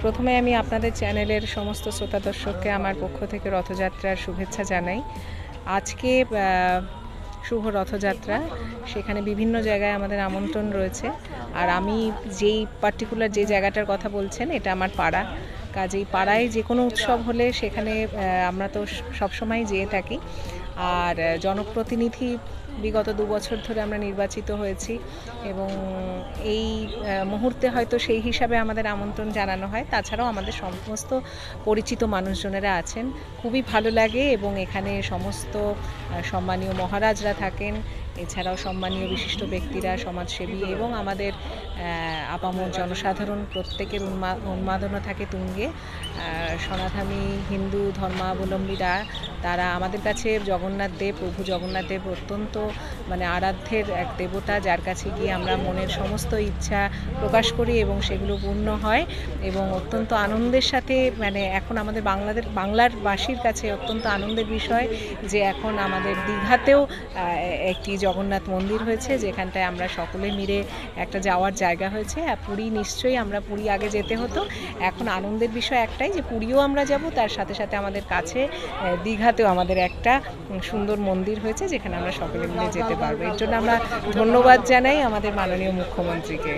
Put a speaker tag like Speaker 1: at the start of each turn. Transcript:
Speaker 1: প্রথমে আমি আপনাদের চ্যানেলের সমস্ত শ্রোতা দর্শককে আমার পক্ষ থেকে রথযাত্রার শুভেচ্ছা জানাই। আজকে শুভ রথযাত্রা, সেখানে বিভিন্ন জায়গায় আমাদের আমন্ত্রণ রয়েছে। আর আমি যেই পার্টিকুলার যে জায়গাটার কথা বলছেন, এটা আমার পাড়া। কাজেই পাড়ায় যে কোনো উৎসব হলে সেখানে আমরা তো সবসময় যেয়ে থাকি। আর জনপ্রতিনিধি বিগত 2 বছর ধরে আমরা নির্বাচিত হয়েছি এবং এই মুহূর্তে হয়তো সেই হিসাবে আমাদের আমন্ত্রণ জানানো হয়। তাছাড়াও আমাদের সমস্ত পরিচিত মানুষজনেরা আছেন, খুবই ভালো লাগে এবং এখানে সমস্ত সম্মানীয় মহারাজরা থাকেন, এছাড়াও সম্মানীয় বিশিষ্ট ব্যক্তিরা, সমাজসেবী এবং আমাদের আপামর জনসাধারণ প্রত্যেকের উন্মাদনা থাকে তুঙ্গে। সনাতনী হিন্দু ধর্মাবলম্বীরা তারা আমাদের কাছে জগন্নাথ দেব, প্রভু জগন্নাথ দেব অত্যন্ত আরাধ্যের এক দেবতা, যার কাছে গিয়ে আমরা মনের সমস্ত ইচ্ছা প্রকাশ করি এবং সেগুলো পূর্ণ হয়। এবং অত্যন্ত আনন্দের সাথে এখন আমাদের বাংলার বাসীর কাছে অত্যন্ত আনন্দের বিষয় যে এখন আমাদের দীঘাতেও একটি জগন্নাথ মন্দির হয়েছে, যেখানটায় আমরা সকলে মিলে একটা যাওয়ার জায়গা হয়েছে। পুরী নিশ্চয়ই, আমরা পুরী আগে যেতে হতো, এখন আনন্দের বিষয় একটাই যে পুরীও আমরা যাব, তার সাথে সাথে আমাদের কাছে দীঘাতেও আমাদের একটা সুন্দর মন্দির হয়েছে যেখানে আমরা সকলে মিলে যেতে পারবো। এর জন্য আমরা ধন্যবাদ জানাই আমাদের মাননীয় মুখ্যমন্ত্রীকে।